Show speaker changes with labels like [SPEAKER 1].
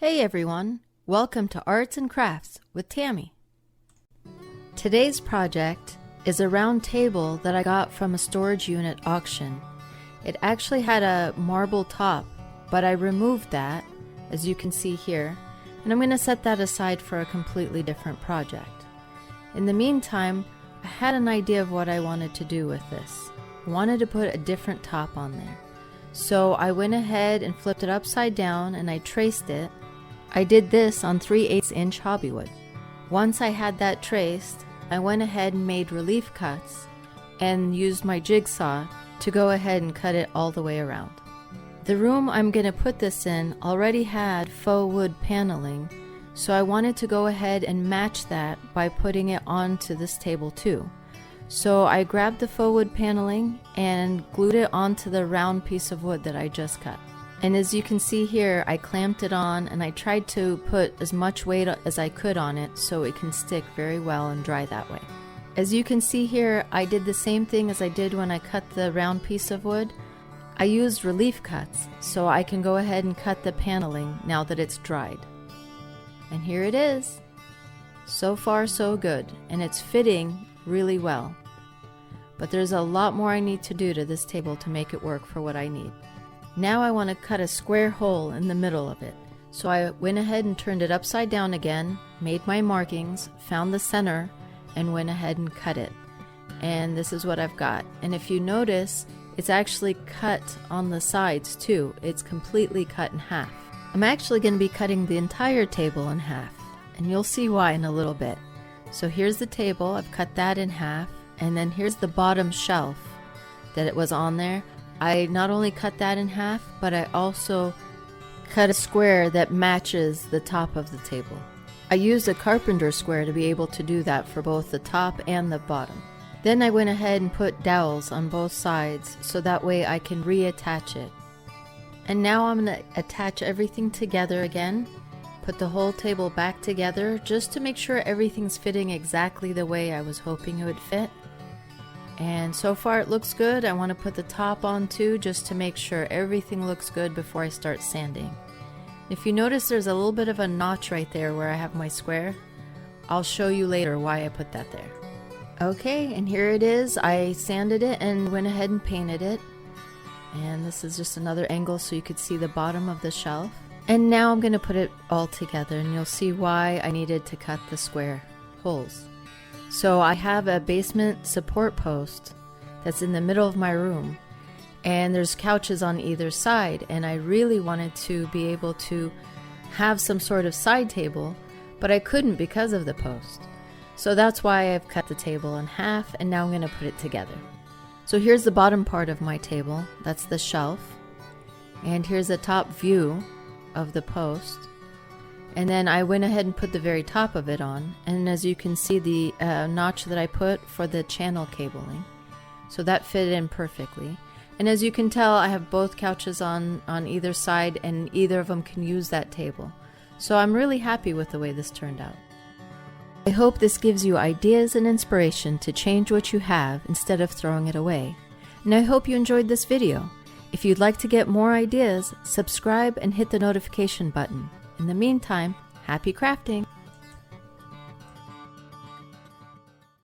[SPEAKER 1] Hey everyone, welcome to Arts and Crafts with Tammy. Today's project is a round table that I got from a storage unit auction. It actually had a marble top, but I removed that, as you can see here, and I'm going to set that aside for a completely different project. In the meantime, I had an idea of what I wanted to do with this. I wanted to put a different top on there. So I went ahead and flipped it upside down and I traced it. I did this on 3/8" hobbywood. Once I had that traced, I went ahead and made relief cuts and used my jigsaw to go ahead and cut it all the way around. The room I'm going to put this in already had faux wood paneling, so I wanted to go ahead and match that by putting it onto this table too. So I grabbed the faux wood paneling and glued it onto the round piece of wood that I just cut. And as you can see here, I clamped it on and I tried to put as much weight as I could on it so it can stick very well and dry that way. As you can see here, I did the same thing as I did when I cut the round piece of wood. I used relief cuts so I can go ahead and cut the paneling now that it's dried. And here it is. So far so good, and it's fitting really well. But there's a lot more I need to do to this table to make it work for what I need. Now I want to cut a square hole in the middle of it. So I went ahead and turned it upside down again, made my markings, found the center, and went ahead and cut it. And this is what I've got. And if you notice, it's actually cut on the sides too. It's completely cut in half. I'm actually going to be cutting the entire table in half, and you'll see why in a little bit. So here's the table, I've cut that in half, and then here's the bottom shelf that it was on there. I not only cut that in half, but I also cut a square that matches the top of the table. I used a carpenter square to be able to do that for both the top and the bottom. Then I went ahead and put dowels on both sides so that way I can reattach it. And now I'm going to attach everything together again, put the whole table back together just to make sure everything's fitting exactly the way I was hoping it would fit. And so far it looks good. I want to put the top on too just to make sure everything looks good before I start sanding. If you notice there's a little bit of a notch right there where I have my square, I'll show you later why I put that there. Okay, and here it is. I sanded it and went ahead and painted it. And this is just another angle so you could see the bottom of the shelf. And now I'm going to put it all together and you'll see why I needed to cut the square holes. So I have a basement support post that's in the middle of my room, and there's couches on either side, and I really wanted to be able to have some sort of side table, but I couldn't because of the post. So that's why I've cut the table in half, and now I'm going to put it together. So here's the bottom part of my table, that's the shelf, and here's the top view of the post. And then I went ahead and put the very top of it on, and as you can see the notch that I put for the channel cabling, so that fit in perfectly. And as you can tell, I have both couches on either side, and either of them can use that table. So I'm really happy with the way this turned out. I hope this gives you ideas and inspiration to change what you have instead of throwing it away. And I hope you enjoyed this video. If you'd like to get more ideas, subscribe and hit the notification button. In the meantime, happy crafting!